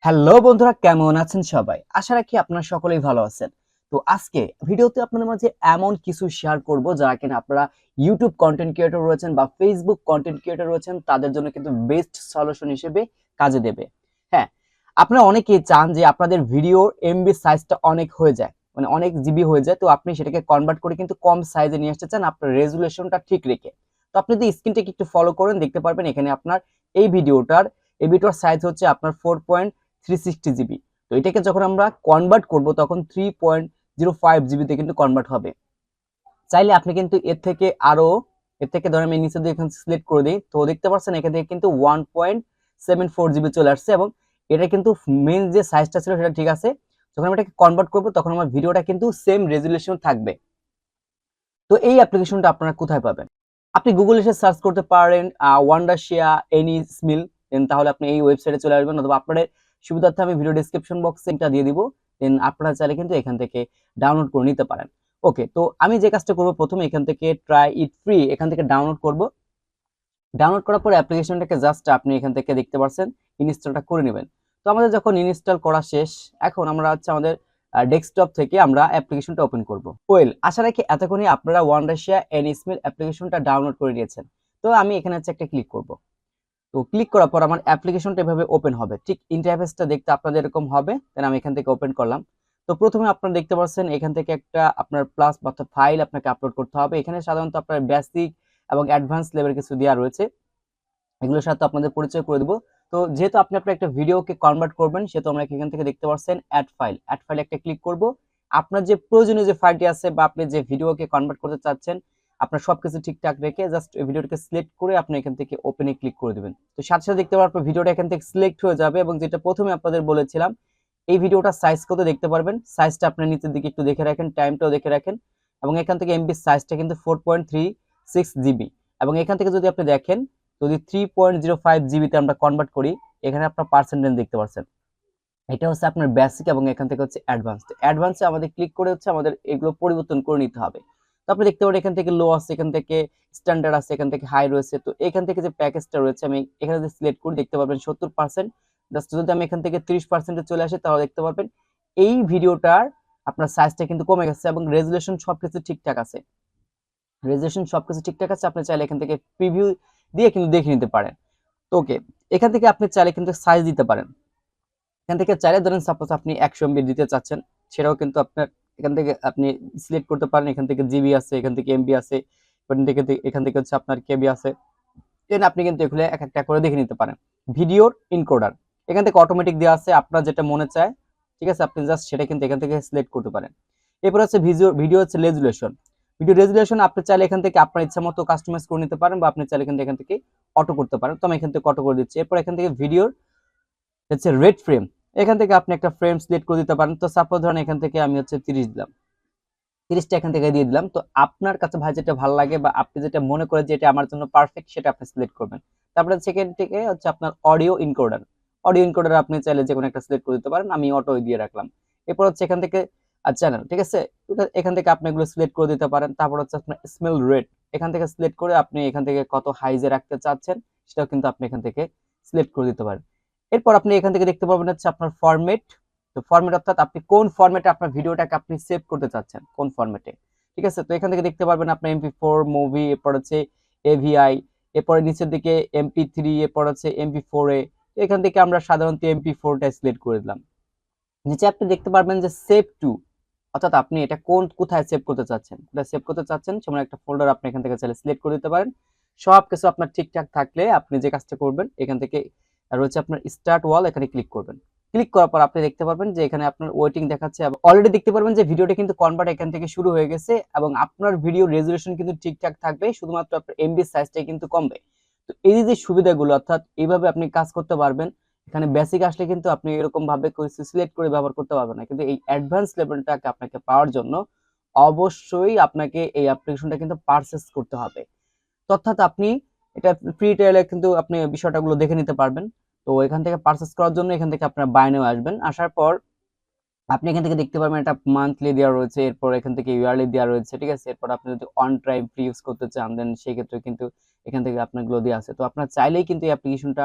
Hello বন্ধুরা, কেমন আছেন সবাই? আশা রাখি আপনারা সকলেই ভালো আছেন। তো আজকে ভিডিওতে আপনাদের মাঝে এমন কিছু শেয়ার করব যারা কিনা আপনারা ইউটিউব কন্টেন্ট ক্রিয়েটর রয়েছেন বা ফেসবুক কন্টেন্ট ক্রিয়েটর রয়েছেন, তাদের জন্য কিন্তু বেস্ট সলিউশন হিসেবে কাজে দেবে। হ্যাঁ, আপনারা অনেকেই চান যে আপনাদের ভিডিওর এমবি সাইজটা অনেক হয়ে যায়, মানে অনেক জিবি হয়ে যায়। তো আপনি সেটাকে কনভার্ট করে কিন্তু কম সাইজে নিয়ে আসতে চান আপনার রেজুলেশনটা ঠিক রেখে। তো আপনি যদি স্ক্রিনটাকে একটু ফলো করেন, দেখতে পারবেন এখানে আপনার এই ভিডিওটার সাইজ হচ্ছে আপনার 4.360 জিবি। তো এটাকে যখন আমরা কনভার্ট করব তখন 3.05 জিবিতে কিন্তু কনভার্ট হবে। চাইলে আপনি কিন্তু এর থেকে ধরেন আমি নিচে দিয়ে এখানে সিলেক্ট করে দিই, তো দেখতে পাচ্ছেন এখান থেকে কিন্তু 1.74 জিবি চলে আসছে এবং এটা কিন্তু মেইন যে সাইজটা ছিল সেটা ঠিক আছে। যখন আমি এটাকে কনভার্ট করব তখন আমার ভিডিওটা কিন্তু সেম রেজুলেশন থাকবে। তো এই অ্যাপ্লিকেশনটা আপনারা কোথায় পাবেন? আপনি গুগল এসে সার্চ করতে পারেন ওয়ান্ডারশেয়ার এনিস্মিল, দেন তাহলে আপনি এই ওয়েবসাইটে চলে আসবেন, অথবা আপনাদের সুবিধার্থে আমি ভিডিও ডেসক্রিপশন বক্সে এটা দিয়ে দিব। দেন আপনারা চাইলে কিন্তু এখান থেকে ডাউনলোড করে নিতে পারেন। ওকে, তো আমি যে কাজটা করব, প্রথমে এখান থেকে ট্রাই ইট ফ্রি এখান থেকে ডাউনলোড করব। ডাউনলোড করার পর অ্যাপ্লিকেশনটাকে জাস্ট আপনি এখান থেকে দেখতে পাচ্ছেন ইনস্টলটা করে নেবেন। তো আমাদের যখন ইনস্টল করা শেষ, এখন আমরা হচ্ছে আমাদের ডেস্কটপ থেকে আমরা অ্যাপ্লিকেশনটা ওপেন করব। ওয়েল, আশা রাখি এতক্ষণই আপনারা ওয়ান্ডারশেয়ার এনিস্মল অ্যাপ্লিকেশনটা ডাউনলোড করে নিয়েছেন। তো আমি এখানে হচ্ছে একটা ক্লিক করব। তো ক্লিক করার পর আমার অ্যাপ্লিকেশনটা এভাবে ওপেন হবে, ঠিক ইন্টারফেসটা দেখতে আপনাদের এরকম হবে। দেন আমি এখান থেকে ওপেন করলাম। তো প্রথমে আপনারা দেখতে পাচ্ছেন এখান থেকে একটা আপনার প্লাস বা ফাইল আপনাকে আপলোড করতে হবে। এখানে সাধারণত আপনার বেসিক এবং অ্যাডভান্স লেভেল কিছু দেওয়া রয়েছে, এগুলোর সাথে আপনাদের পরিচয় করে দেবো। তো যেহেতু আপনি আপনার একটা ভিডিওকে কনভার্ট করবেন, সেহেতু আমরা এখান থেকে দেখতে পাচ্ছেন অ্যাড ফাইল একটা ক্লিক করব। আপনার যে প্রয়োজনীয় যে ফাইলটি আছে বা আপনি যে ভিডিওকে কনভার্ট করতে চাচ্ছেন, আপনার সবকিছু ঠিকঠাক রেখে জাস্ট এই ভিডিওটাকে সিলেক্ট করে আপনি এখান থেকে ওপেনে ক্লিক করে দিবেন। তো সাথে সাথে দেখতে পারবেন ভিডিওটা এখান থেকে সিলেক্ট হয়ে যাবে, এবং যেটা প্রথমে আপনাদের বলেছিলাম এই ভিডিওটা সাইজ কত দেখতে পারবেন, সাইজটা আপনার নিচের দিকে একটু দেখে রাখেন, টাইমটাও দেখে রাখেন। এবং এখান থেকে এমবি সাইজটা কিন্তু 4.36 জিবি। এবং এখান থেকে যদি আপনি দেখেন, যদি 3.05 জিবিতে আমরা কনভার্ট করি, এখানে আপনার পার্সেন্টেজ দেখতে পাচ্ছেন। এটা হচ্ছে আপনার বেসিক, এবং এখান থেকে হচ্ছে অ্যাডভান্স। অ্যাডভান্সে আমাদের ক্লিক করে হচ্ছে আমাদের এগুলো পরিবর্তন করে নিতে হবে। তো আপনি দেখতে পারেন এখান থেকে লো আছে, এখান থেকে স্ট্যান্ডার্ড আছে, এখান থেকে হাই রয়েছে। তো এখান থেকে যে প্যাকেজটা রয়েছে আমি এখানে যদি সিলেক্ট করি, দেখতে পারবেন 70%। জাস্ট যদি আমি এখান থেকে 30% চলে আসি, তাহলে দেখতে পারবেন এই ভিডিওটার আপনার সাইজটা কিন্তু কমে গেছে এবং রেজুলেশন সবকিছু ঠিকঠাক আছে। আপনি চাইলে এখান থেকে প্রিভিউ দিয়ে কিন্তু দেখে নিতে পারেন। তো ওকে, এখান থেকে আপনি চাইলে কিন্তু সাইজ দিতে পারেন। এখান থেকে চাইলে ধরেন সাপোজ আপনি 100 এমবি দিতে চাচ্ছেন, সেটাও কিন্তু আপনার এখান থেকে আপনি সিলেক্ট করতে পারেন। এখান থেকে জিবি আছে, এখান থেকে এমবি আছে, এখান থেকে হচ্ছে আপনার কেবি আছে। দেন আপনি কিন্তু এগুলো এক একটা করে দেখে নিতে পারেন। ভিডিওর ইনকোডার এখান থেকে অটোমেটিক দেওয়া আছে, আপনার যেটা মনে চায়, ঠিক আছে, আপনি জাস্ট সেটা কিন্তু এখান থেকে সিলেক্ট করতে পারেন। এরপর হচ্ছে ভিডিও হচ্ছে রেজুলেশন আপনি চাইলে এখান থেকে আপনার ইচ্ছা মতো কাস্টমাইজ করে নিতে পারেন, বা আপনি চাইলে কিন্তু এখান থেকে অটো করতে পারেন। তো আমি এখান থেকে অটো করে দিচ্ছি। এরপর এখান থেকে ভিডিওর হচ্ছে রেড ফ্রেম, এখান থেকে আপনি একটা ফ্রেম সিলেক্ট করে দিতে পারেন। তো সাপোজ ধরেন এখান থেকে আমি হচ্ছে 30 দিলাম, 30টা এখান থেকে দিয়ে দিলাম। তো আপনার কাছে ভাই যেটা ভালো লাগে বা আপনি যেটা মনে করেন যে এটা আমার জন্য পারফেক্ট, সেটা আপনি সিলেক্ট করবেন। তারপরে সেকেন্ড থেকে হচ্ছে আপনার অডিও ইনকোডার আপনি চাইলে যে কোনো একটা সিলেক্ট করে দিতে পারেন, আমি অটো দিয়ে রাখলাম। এরপর হচ্ছে এখান থেকে চ্যানেল, ঠিক আছে, এখান থেকে আপনি এগুলো সিলেক্ট করে দিতে পারেন। তারপর হচ্ছে আপনার স্মেল রেট, এখান থেকে সিলেক্ট করে আপনি এখান থেকে কত হাইজে রাখতে চাচ্ছেন সেটাও কিন্তু আপনি এখান থেকে সিলেক্ট করে দিতে পারেন। এরপর আপনি এখান থেকে দেখতে পাবেন হচ্ছে আপনার ফরম্যাট। তো ফরম্যাট অর্থাৎ আপনি কোন ফরম্যাটে আপনার ভিডিওটাকে আপনি সেভ করতে চাচ্ছেন, কোন ফরম্যাটে, ঠিক আছে। তো এখান থেকে দেখতে পারবেন আপনার MP4 মুভি, এরপর হচ্ছে AVI, এরপরে নিচের দিকে MP3, এরপর হচ্ছে MP4A। এখান থেকে আমরা সাধারণত MP4টা সিলেক্ট করে দিলাম। নিচে আপনি দেখতে পারবেন যে সেভ টু, অর্থাৎ আপনি এটা কোথায় সেভ করতে চাচ্ছেন সেমন একটা ফোল্ডার আপনি এখান থেকে চাইলে সিলেক্ট করে দিতে পারেন। সবকিছু আপনার ঠিকঠাক থাকলে আপনি যে কাজটা করবেন, এখান থেকে রয়েছে আপনার স্টার্ট ওয়াল, এখানে ক্লিক করবেন। ক্লিক করার পর আপনি দেখতে পারবেন যে এখানে আপনার ওয়েটিং দেখাচ্ছে, এবং অলরেডি দেখতে পারবেন যে ভিডিওটা কিন্তু কনভার্ট এখান থেকে শুরু হয়ে গেছে, এবং আপনার ভিডিও রেজুলেশন কিন্তু ঠিকঠাক থাকবে, শুধুমাত্র আপনার এমবি সাইজটাই কিন্তু কমবে। তো এই যে সুবিধাগুলো, অর্থাৎ এইভাবে আপনি কাজ করতে পারবেন। এখানে বেসিক আসলে কিন্তু আপনি এরকম ভাবে সিলেক্ট করে ব্যবহার করতে পারবেন না, কিন্তু এই অ্যাডভান্স লেভেলটাকে আপনাকে পাওয়ার জন্য অবশ্যই আপনাকে এই অ্যাপ্লিকেশনটা কিন্তু পারচেজ করতে হবে। অর্থাৎ আপনি এটা ফ্রি ট্রায়ালে কিন্তু আপনি বিষয়টাগুলো দেখে নিতে পারবেন। তো এখান থেকে পারচেজ করার জন্য এখান থেকে আপনার বাই নাও আসবেন। আসার পর আপনি এখান থেকে দেখতে পারবেন এটা মান্থলি দেওয়া রয়েছে, এরপর এখান থেকে ইয়ারলি দেওয়া রয়েছে, ঠিক আছে। এরপর আপনি যদি অন টাইম ফ্রি ইউজ করতে চান, দেন সেই ক্ষেত্রে কিন্তু এখান থেকে আপনার গুলো দেওয়া আছে। তো আপনার চাইলেই কিন্তু এই অ্যাপ্লিকেশনটা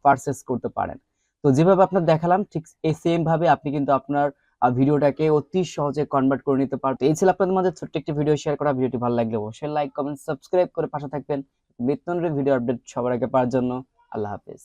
পারচেজ করতে পারেন। তো যেভাবে আপনার দেখালাম ঠিক এই সেম ভাবে আপনি কিন্তু আপনার ভিডিওটাকে অতি সহজে কনভার্ট করে নিতে পারবেন। এই ছিল আপনাদের মাঝে ছোট্ট একটি ভিডিও শেয়ার করা। ভিডিওটি ভালো লাগলে অবশ্যই লাইক, কমেন্ট, সাবস্ক্রাইব করে পাশে থাকবেন নিত্য নতুন ভিডিও আপডেট সবার আগে পাওয়ার জন্য। আল্লাহ হাফেজ।